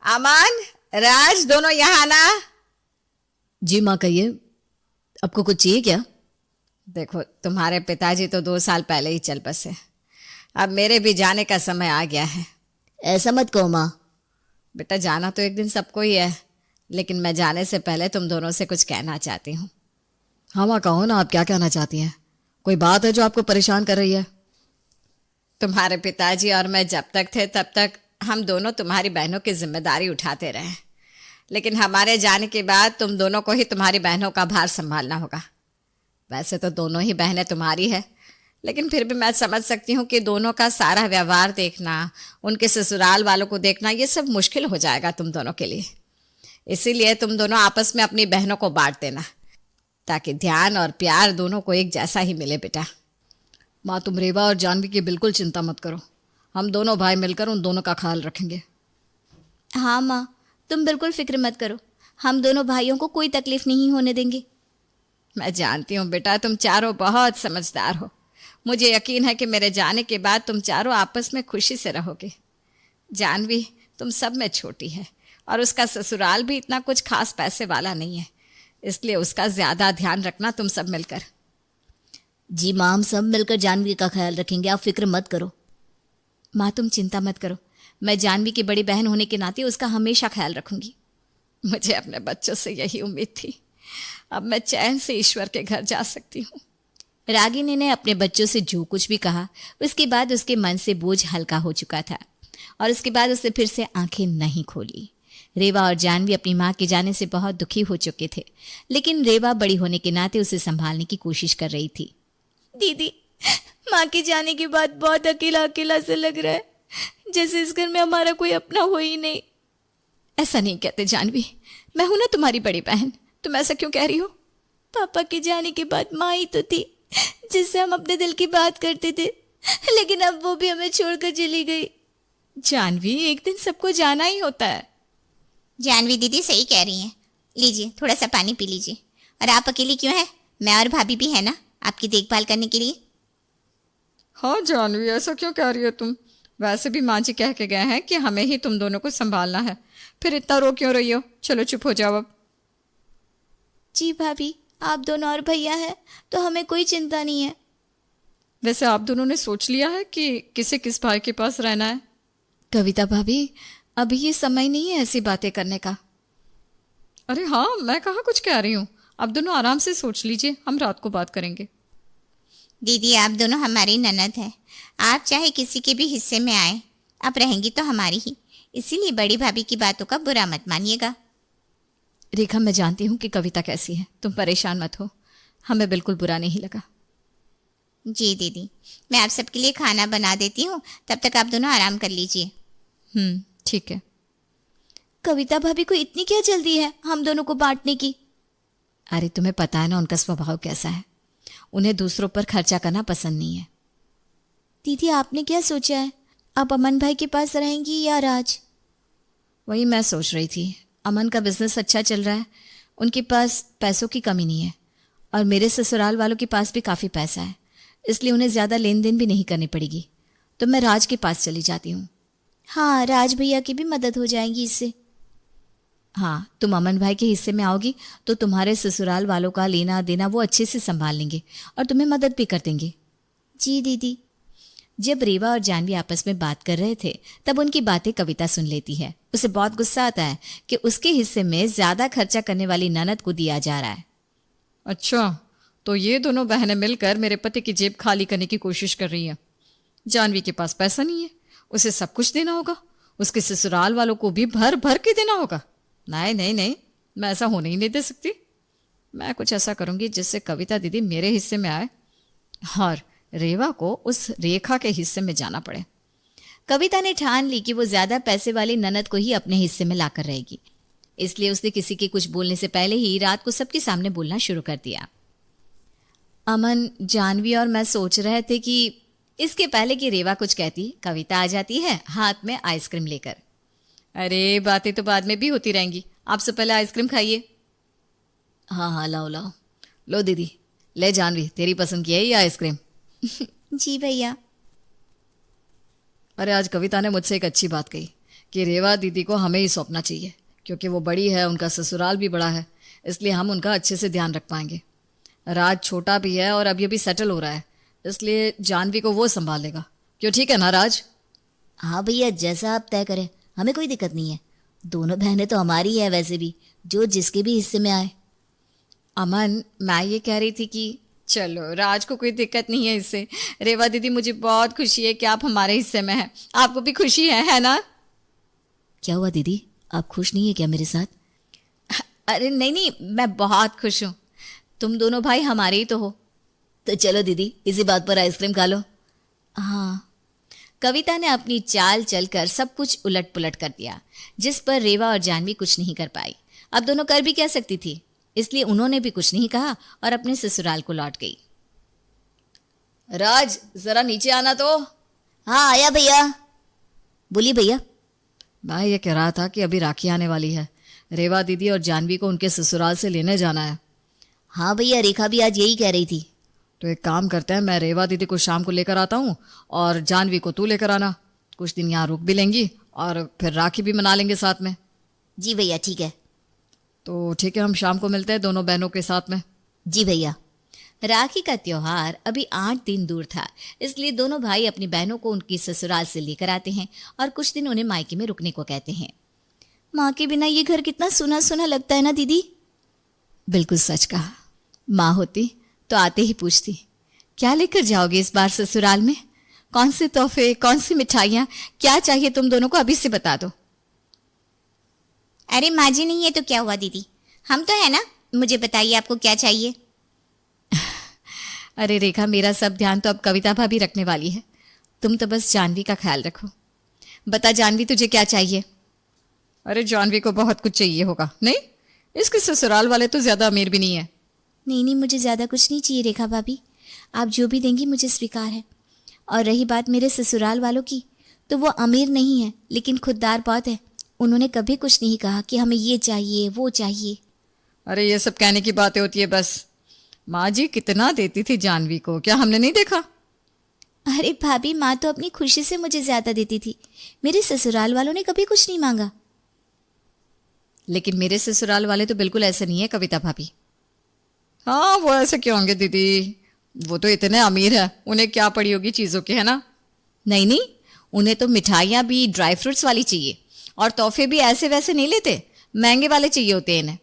अमन, राज दोनों यहाँ ना। जी माँ कहिए, आपको कुछ चाहिए क्या? देखो, तुम्हारे पिताजी तो 2 साल पहले ही चल बसे। अब मेरे भी जाने का समय आ गया है। ऐसा मत कहो माँ। बेटा, जाना तो एक दिन सबको ही है, लेकिन मैं जाने से पहले तुम दोनों से कुछ कहना चाहती हूँ। हाँ माँ कहो ना, आप क्या कहना चाहती हैं? कोई बात है जो आपको परेशान कर रही है? तुम्हारे पिताजी और मैं जब तक थे तब तक हम दोनों तुम्हारी बहनों की जिम्मेदारी उठाते रहे, लेकिन हमारे जाने के बाद तुम दोनों को ही तुम्हारी बहनों का भार संभालना होगा। वैसे तो दोनों ही बहनें तुम्हारी है, लेकिन फिर भी मैं समझ सकती हूँ कि दोनों का सारा व्यवहार देखना, उनके ससुराल वालों को देखना, ये सब मुश्किल हो जाएगा तुम दोनों के लिए। इसीलिए तुम दोनों आपस में अपनी बहनों को बांट देना, ताकि ध्यान और प्यार दोनों को एक जैसा ही मिले। बेटा, माँ तुम रेवा और जानवी की बिल्कुल चिंता मत करो, हम दोनों भाई मिलकर उन दोनों का ख्याल रखेंगे। हाँ माँ, तुम बिल्कुल फिक्र मत करो, हम दोनों भाइयों को कोई तकलीफ नहीं होने देंगे। मैं जानती हूँ बेटा, तुम चारों बहुत समझदार हो। मुझे यकीन है कि मेरे जाने के बाद तुम चारों आपस में खुशी से रहोगे। जानवी तुम सब में छोटी है और उसका ससुराल भी इतना कुछ खास पैसे वाला नहीं है, इसलिए उसका ज़्यादा ध्यान रखना तुम सब मिलकर। जी माँ, हम सब मिलकर जानवी का ख्याल रखेंगे, आप फिक्र मत करो। माँ तुम चिंता मत करो, मैं जानवी की बड़ी बहन होने के नाते उसका हमेशा ख्याल रखूंगी। मुझे अपने बच्चों से यही उम्मीद थी। अब मैं चैन से ईश्वर के घर जा सकती हूँ। रागिनी ने अपने बच्चों से जो कुछ भी कहा, उसके बाद उसके मन से बोझ हल्का हो चुका था और उसके बाद उसे फिर से आंखें नहीं खोली। रेवा और जानवी अपनी माँ के जाने से बहुत दुखी हो चुके थे, लेकिन रेवा बड़ी होने के नाते उसे संभालने की कोशिश कर रही थी। दीदी, माँ के जाने के बाद बहुत अकेला अकेला से लग रहा है, जैसे इस घर में हमारा कोई अपना हो ही नहीं। ऐसा नहीं कहते जानवी, मैं हूं ना तुम्हारी बड़ी बहन, तुम ऐसा क्यों कह रही हो? पापा के जाने के बाद माँ ही तो थी जिससे हम अपने दिल की बात करते थे, लेकिन अब वो भी हमें छोड़कर चली गई। जानवी, एक दिन सबको जाना ही होता है। जानवी दीदी सही कह रही हैं। लीजिए, थोड़ा सा पानी पी लीजिए। और आप अकेली क्यों हैं? मैं और भाभी भी है ना आपकी देखभाल करने के लिए। हाँ जानवी, ऐसा क्यों कह रही हो तुम? वैसे भी माँ जी कह के गए हैं कि हमें ही तुम दोनों को संभालना है, फिर इतना रो क्यों रही हो? चलो चुप हो जाओ अब। जी भाभी, आप दोनों और भैया हैं तो हमें कोई चिंता नहीं है। वैसे आप दोनों ने सोच लिया है कि किसे किस भाई के पास रहना है? कविता भाभी, अभी ये समय नहीं है ऐसी बातें करने का। अरे हाँ, मैं कहाँ कुछ कह रही हूँ। आप दोनों आराम से सोच लीजिए, हम रात को बात करेंगे। दीदी, आप दोनों हमारी ननद हैं। आप चाहे किसी के भी हिस्से में आए, आप रहेंगी तो हमारी ही, इसीलिए बड़ी भाभी की बातों का बुरा मत मानिएगा। रेखा, मैं जानती हूँ कि कविता कैसी है, तुम परेशान मत हो, हमें बिल्कुल बुरा नहीं लगा। जी दीदी, मैं आप सबके लिए खाना बना देती हूँ, तब तक आप दोनों आराम कर लीजिए। ठीक है। कविता भाभी को इतनी क्या जल्दी है हम दोनों को बांटने की? अरे तुम्हें पता है ना उनका स्वभाव कैसा है, उन्हें दूसरों पर खर्चा करना पसंद नहीं है। दीदी, आपने क्या सोचा है? आप अमन भाई के पास रहेंगी या राज? वही मैं सोच रही थी, अमन का बिजनेस अच्छा चल रहा है, उनके पास पैसों की कमी नहीं है, और मेरे ससुराल वालों के पास भी काफ़ी पैसा है, इसलिए उन्हें ज़्यादा लेन देन भी नहीं करनी पड़ेगी, तो मैं राज के पास चली जाती हूँ। हाँ, राज भैया की भी मदद हो जाएगी इससे। हाँ, तुम अमन भाई के हिस्से में आओगी तो तुम्हारे ससुराल वालों का लेना देना वो अच्छे से संभाल लेंगे और तुम्हें मदद भी कर देंगे। जी दीदी। जब रेवा और जानवी आपस में बात कर रहे थे तब उनकी बातें कविता सुन लेती है। उसे बहुत गुस्सा आता है कि उसके हिस्से में ज़्यादा खर्चा करने वाली ननद को दिया जा रहा है। अच्छा, तो ये दोनों बहनें मिलकर मेरे पति की जेब खाली करने की कोशिश कर रही हैं। जानवी के पास पैसा नहीं है, उसे सब कुछ देना होगा, उसके ससुराल वालों को भी भर भर के देना होगा। नहीं नहीं नहीं, मैं ऐसा होने ही नहीं दे सकती। मैं कुछ ऐसा करूँगी जिससे कविता दीदी मेरे हिस्से में आए और रेवा को उस रेखा के हिस्से में जाना पड़े। कविता ने ठान ली कि वो ज़्यादा पैसे वाली ननद को ही अपने हिस्से में लाकर रहेगी, इसलिए उसने किसी के कुछ बोलने से पहले ही रात को सबके सामने बोलना शुरू कर दिया। अमन, जानवी और मैं सोच रहे थे कि इसके पहले कि रेवा कुछ कहती, कविता आ जाती है हाथ में आइसक्रीम लेकर। अरे बातें तो बाद में भी होती रहेंगी, आप सब पहले आइसक्रीम खाइए। हाँ हाँ, लाओ लाओ, लो दीदी, ले जानवी, तेरी पसंद की है ये आइसक्रीम। जी भैया। अरे आज कविता ने मुझसे एक अच्छी बात कही कि रेवा दीदी को हमें ही सौंपना चाहिए, क्योंकि वो बड़ी है, उनका ससुराल भी बड़ा है, इसलिए हम उनका अच्छे से ध्यान रख पाएंगे। राज छोटा भी है और अभी अभी सेटल हो रहा है, इसलिए जानवी को वो संभाल लेगा। क्यों, ठीक है ना राज? हाँ भैया, जैसा आप तय करें, हमें कोई दिक्कत नहीं है। दोनों बहनें तो हमारी है वैसे भी, जो जिसके भी हिस्से में आए। अमन, मैं ये कह रही थी कि चलो, राज को कोई दिक्कत नहीं है इससे। रेवा दीदी, मुझे बहुत खुशी है कि आप हमारे हिस्से में हैं। आपको भी खुशी है ना? क्या हुआ दीदी, आप खुश नहीं है क्या मेरे साथ? अरे नहीं नहीं, मैं बहुत खुश हूँ। तुम दोनों भाई हमारे ही तो हो। तो चलो दीदी, इसी बात पर आइसक्रीम खा लो। हाँ, कविता ने अपनी चाल चलकर सब कुछ उलट पुलट कर दिया, जिस पर रेवा और जानवी कुछ नहीं कर पाई। अब दोनों कर भी क्या सकती थी, इसलिए उन्होंने भी कुछ नहीं कहा और अपने ससुराल को लौट गई। राज, जरा नीचे आना तो। हाँ आया भैया। बोलिए भैया। मैं ये कह रहा था कि अभी राखी आने वाली है, रेवा दीदी और जानवी को उनके ससुराल से लेने जाना है। हाँ भैया, रेखा भी आज यही कह रही थी। तो एक काम करते हैं, मैं रेवा दीदी को शाम को लेकर आता हूँ और जानवी को तू लेकर आना। कुछ दिन यहाँ रुक भी लेंगी और फिर राखी भी मना लेंगे साथ में। जी भैया, ठीक है। तो ठीक है, हम शाम को मिलते हैं दोनों बहनों के साथ में। जी भैया। राखी का त्योहार अभी 8 दिन दूर था, इसलिए दोनों भाई अपनी बहनों को उनकी ससुराल से लेकर आते हैं और कुछ दिन उन्हें मायके में रुकने को कहते हैं। माँ के बिना ये घर कितना सुना सुना लगता है ना दीदी। बिल्कुल सच कहा। माँ होती तो आते ही पूछती, क्या लेकर जाओगे इस बार ससुराल में? कौन से तोहफे, कौन सी मिठाइयाँ, क्या चाहिए तुम दोनों को, अभी से बता दो। अरे माँ जी नहीं है तो क्या हुआ दीदी, हम तो है ना। मुझे बताइए आपको क्या चाहिए। अरे रेखा, मेरा सब ध्यान तो अब कविता भाभी रखने वाली है, तुम तो बस जानवी का ख्याल रखो। बता जानवी, तुझे क्या चाहिए? अरे जानवी को बहुत कुछ चाहिए होगा। नहीं, इसके ससुराल वाले तो ज़्यादा अमीर भी नहीं है। नहीं नहीं, मुझे ज़्यादा कुछ नहीं चाहिए रेखा भाभी, आप जो भी देंगी मुझे स्वीकार है। और रही बात मेरे ससुराल वालों की, तो वो अमीर नहीं है लेकिन खुददार बहुत है। उन्होंने कभी कुछ नहीं कहा कि हमें ये चाहिए वो चाहिए। अरे ये सब कहने की बातें होती है बस। माँ जी कितना देती थी जानवी को, क्या हमने नहीं देखा? अरे भाभी, माँ तो अपनी खुशी से मुझे ज़्यादा देती थी, मेरे ससुराल वालों ने कभी कुछ नहीं मांगा। लेकिन मेरे ससुराल वाले तो बिल्कुल ऐसे नहीं है कविता भाभी। हाँ, वो ऐसे क्यों होंगे दीदी, वो तो इतने अमीर है, उन्हें क्या पड़ी होगी चीज़ों की, है ना? नहीं नहीं, उन्हें तो मिठाइयाँ भी ड्राई फ्रूट्स वाली चाहिए और तोहफे भी ऐसे वैसे नहीं लेते, महंगे वाले चाहिए होते हैं इन्हें।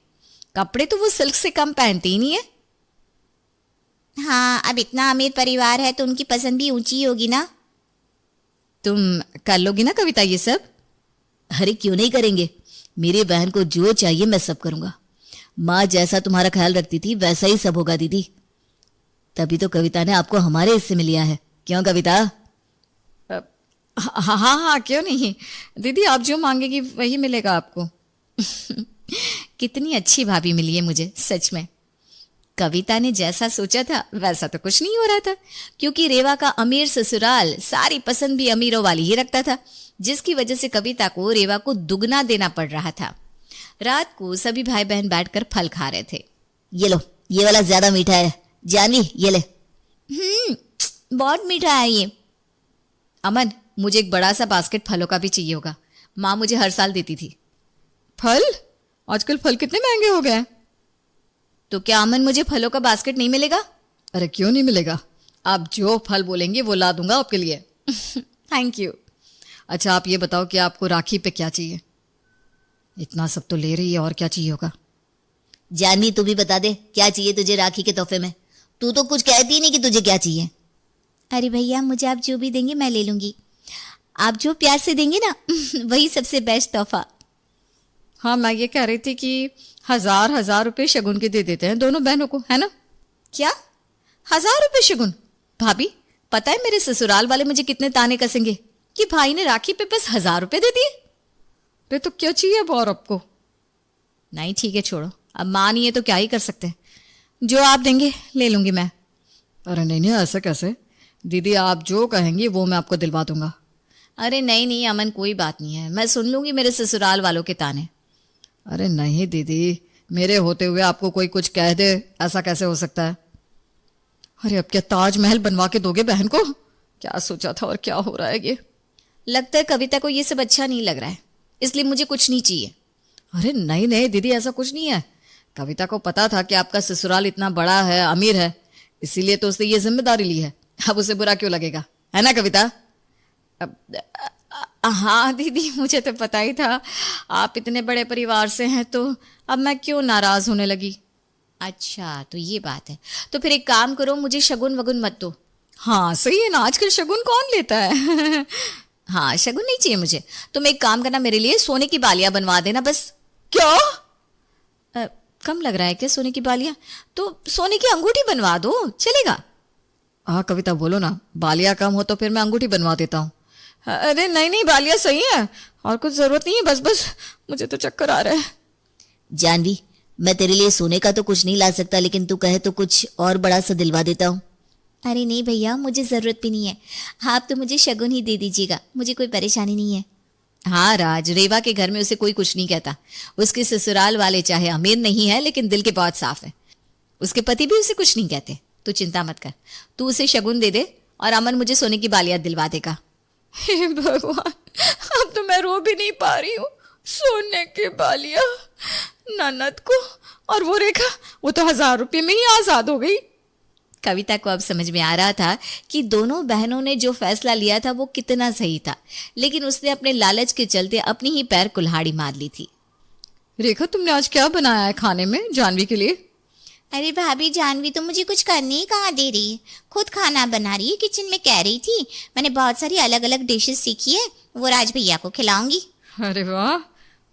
कपड़े तो वो सिल्क से कम पहनती ही नहीं है। हाँ, अब इतना अमीर परिवार है तो उनकी पसंद भी ऊंची ही होगी ना। तुम कर लोगी ना कविता ये सब? अरे क्यों नहीं करेंगे, मेरी बहन को जो चाहिए मैं सब करूँगा। माँ जैसा तुम्हारा ख्याल रखती थी वैसा ही सब होगा दीदी। तभी तो कविता ने आपको हमारे हिस्से में लिया है, क्यों कविता? हाँ हाँ हाँ, क्यों नहीं दीदी, आप जो मांगेगी वही मिलेगा आपको। कितनी अच्छी भाभी मिली है मुझे, सच में। कविता ने जैसा सोचा था वैसा तो कुछ नहीं हो रहा था, क्योंकि रेवा का अमीर ससुराल सारी पसंद भी अमीरों वाली ही रखता था, जिसकी वजह से कविता को रेवा को दुगना देना पड़ रहा था। रात को सभी भाई बहन बैठकर फल खा रहे थे। ये लो, ये वाला ज्यादा मीठा है, जानवी ये ले। बहुत मीठा है ये। अमन, मुझे एक बड़ा सा बास्केट फलों का भी चाहिए होगा, माँ मुझे हर साल देती थी। फल? आजकल फल कितने महंगे हो गए हैं। तो क्या अमन, मुझे फलों का बास्केट नहीं मिलेगा? अरे क्यों नहीं मिलेगा, आप जो फल बोलेंगे वो ला दूंगा आपके लिए। Thank you. अच्छा आप ये बताओ कि आपको राखी पे क्या चाहिए? इतना सब तो ले रही है, और क्या चाहिए होगा? जानवी तू भी बता दे, क्या चाहिए तुझे राखी के तोहफे में? तू तो कुछ कहती ही नहीं कि तुझे क्या चाहिए। अरे भैया, मुझे आप जो भी देंगे मैं ले लूंगी। आप जो प्यार से देंगे ना वही सबसे बेस्ट तोहफा। हाँ, मैं ये कह रही थी कि 1000 रुपये शगुन के दे देते हैं दोनों बहनों को, है ना? क्या 1000 रुपये शगुन? भाभी, पता है मेरे ससुराल वाले मुझे कितने ताने कसेंगे कि भाई ने राखी पे बस 1000 रुपये दे दिए। तो क्या चाहिए अब और आपको? नहीं ठीक है, छोड़ो, अब माँ नहीं है तो क्या ही कर सकते हैं, जो आप देंगे ले लूंगी मैं। अरे नहीं नहीं, ऐसा कैसे दीदी, आप जो कहेंगी वो मैं आपको दिलवा दूंगा। अरे नहीं नहीं अमन, कोई बात नहीं है, मैं सुन लूंगी मेरे ससुराल वालों के ताने। अरे नहीं दीदी, मेरे होते हुए आपको कोई कुछ कह दे, ऐसा कैसे हो सकता है? अरे अब क्या ताजमहल बनवा के दोगे बहन को? क्या सोचा था और क्या हो रहा है ये? लगता है कविता को ये सब अच्छा नहीं लग रहा है। इसलिए मुझे कुछ नहीं चाहिए। अरे नहीं नहीं दीदी, ऐसा कुछ नहीं है। कविता को पता था कि आपका ससुराल इतना बड़ा है, अमीर है, इसीलिए तो उसने ये जिम्मेदारी ली है। अब उसे बुरा क्यों लगेगा, है ना कविता? हाँ दीदी, मुझे तो पता ही था आप इतने बड़े परिवार से हैं, तो अब मैं क्यों नाराज़ होने लगी। अच्छा तो ये बात है। तो फिर एक काम करो, मुझे शगुन वगुन मत दो। हाँ सही है ना, आजकल शगुन कौन लेता है? हाँ शगुन नहीं चाहिए मुझे। तुम एक काम करना, मेरे लिए सोने की बालियां बनवा देना बस। क्या? कम लग रहा है क्या सोने की बालियां? तो सोने की अंगूठी बनवा दो, चलेगा? हाँ कविता बोलो ना, बालियां कम हो तो फिर मैं अंगूठी बनवा देता हूँ। अरे नहीं नहीं, बालियां सही है, और कुछ जरूरत नहीं है, बस बस मुझे तो चक्कर आ रहा है। जानवी, मैं तेरे लिए सोने का तो कुछ नहीं ला सकता, लेकिन तू कहे तो कुछ और बड़ा सा दिलवा देता हूँ। अरे नहीं भैया, मुझे ज़रूरत भी नहीं है, आप तो मुझे शगुन ही दे दीजिएगा, मुझे कोई परेशानी नहीं है। हाँ राज, रेवा के घर में उसे कोई कुछ नहीं कहता। उसके ससुराल वाले चाहे अमीर नहीं है, लेकिन दिल के बहुत साफ है। उसके पति भी उसे कुछ नहीं कहते। तू चिंता मत कर, तू उसे शगुन दे दे और अमन मुझे सोने की बालियां दिलवा देगा। हे भगवान, अब तो मैं रो भी नहीं पा रही हूँ। सोने की बालियां ननद को, और वो रेखा, वो तो 1000 रुपये में ही आजाद हो गई। कविता को अब समझ में आ रहा था कि दोनों बहनों ने जो फैसला लिया था वो कितना सही था, लेकिन उसने अपने लालच के चलते अपनी ही पैर कुल्हाड़ी मार ली थी। रेखा, तुमने आज क्या बनाया है खाने में जानवी के लिए? अरे भाभी, जानवी तो मुझे कुछ करने ही कहाँ दे रही है, खुद खाना बना रही है किचन में। कह रही थी मैंने बहुत सारी अलग अलग डिशेस सीखी है, वो राज भैया को खिलाऊंगी। अरे वाह,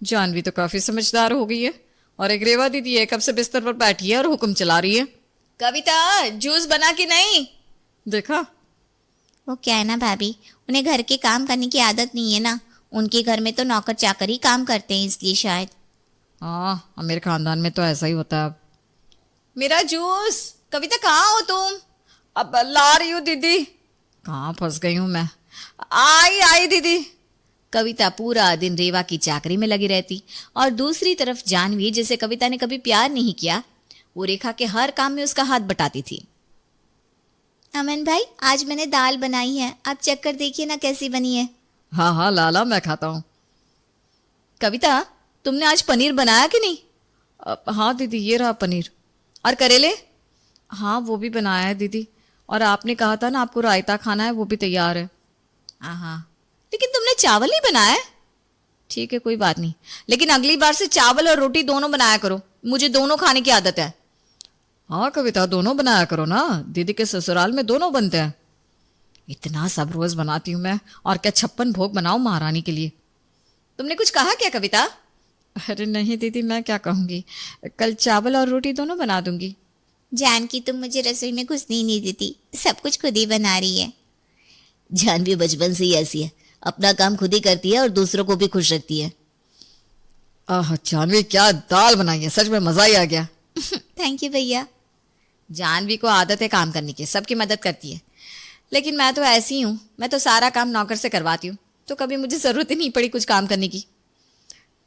जानवी तो काफी समझदार हो गई है। और एक रेवा दीदी है, कब से बिस्तर पर बैठी है और हुक्म चला रही है। कविता, जूस बना कि नहीं? देखा, वो क्या है ना भाभी, उन्हें घर के काम करने की आदत नहीं है ना, उनके घर में तो नौकर चाकर ही काम करते हैं, इसलिए शायद। हाँ, मेरे खानदान में तो ऐसा ही होता है। अब मेरा जूस। कविता कहाँ हो तुम? अब ला रही हूँ दीदी। कहाँ फंस गई हूँ मैं। आई दीदी। कविता पूरा दिन रेवा की चाकरी में लगी रहती और दूसरी तरफ जानवी, जिसे कविता ने कभी प्यार नहीं किया, वो रेखा के हर काम में उसका हाथ बटाती थी। अमन भाई, आज मैंने दाल बनाई है, आप चेक कर देखिए ना कैसी बनी है। हाँ हाँ लाला, मैं खाता हूँ। कविता, तुमने आज पनीर बनाया कि नहीं? हाँ दीदी, ये रहा पनीर। और करेले? हाँ वो भी बनाया है दीदी, और आपने कहा था ना आपको रायता खाना है, वो भी तैयार है। हाँ, लेकिन तुमने चावल नहीं बनाया है। ठीक है, कोई बात नहीं। लेकिन अगली बार से चावल और रोटी दोनों बनाया करो, मुझे दोनों खाने की आदत है। हाँ कविता, दोनों बनाया करो ना, दीदी के ससुराल में दोनों बनते हैं। इतना सब रोज बनाती हूँ मैं, और क्या 56 भोग बनाऊं महारानी के लिए। तुमने कुछ कहा क्या कविता? अरे नहीं दीदी, मैं क्या कहूँगी, कल चावल और रोटी दोनों बना दूंगी। जानकी तुम मुझे रसोई में घुसने ही नहीं देती, सब कुछ खुद ही बना रही है। जानवी बचपन से ही ऐसी है, अपना काम खुद ही करती है और दूसरों को भी खुश रखती है। आह जानवी, क्या दाल बनाई है, सच में मजा ही आ गया। थैंक यू भैया। जानवी को आदत है काम करने की, सबकी मदद करती है। लेकिन मैं तो ऐसी हूँ, मैं तो सारा काम नौकर से करवाती हूँ, तो कभी मुझे ज़रूरत ही नहीं पड़ी कुछ काम करने की।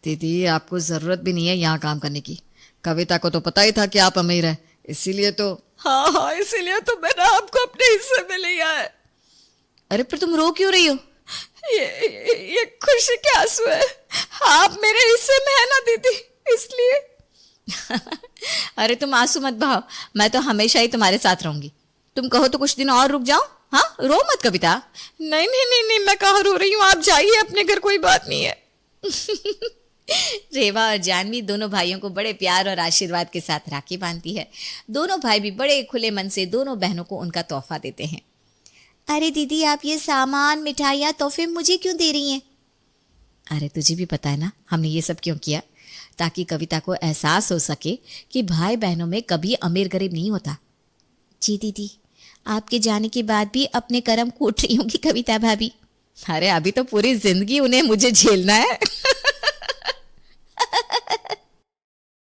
दीदी, आपको जरूरत भी नहीं है यहाँ काम करने की। कविता को तो पता ही था कि आप अमीर है, इसीलिए तो। हाँ, इसीलिए तो मैंने आपको अपने हिस्से में लिया है। अरे पर तुम रो क्यों रही हो? ये खुशी के आंसू है, आप मेरे हिस्से में है ना दीदी, इसलिए। अरे तुम आंसू मत बहाओ, मैं तो हमेशा ही तुम्हारे साथ रहूंगी। तुम कहो तो कुछ दिन और रुक जाओ। हाँ, रो मत कविता। नहीं नहीं नहीं नहीं, मैं कहाँ रो रही हूँ, आप जाइए अपने घर, कोई बात नहीं है। रेवा और जानवी दोनों भाइयों को बड़े प्यार और आशीर्वाद के साथ राखी बांधती है। दोनों भाई भी बड़े खुले मन से दोनों बहनों को उनका तोहफा देते हैं। अरे दीदी, आप ये सामान, मिठाइयाँ, तोहफे मुझे क्यों दे रही हैं? अरे तुझे भी पता है ना हमने ये सब क्यों किया, ताकि कविता को एहसास हो सके कि भाई बहनों में कभी अमीर गरीब नहीं होता। जी दीदी, आपके जाने के बाद भी अपने कर्म कूट रही होंगी कविता भाभी। अरे अभी तो पूरी जिंदगी उन्हें मुझे झेलना है।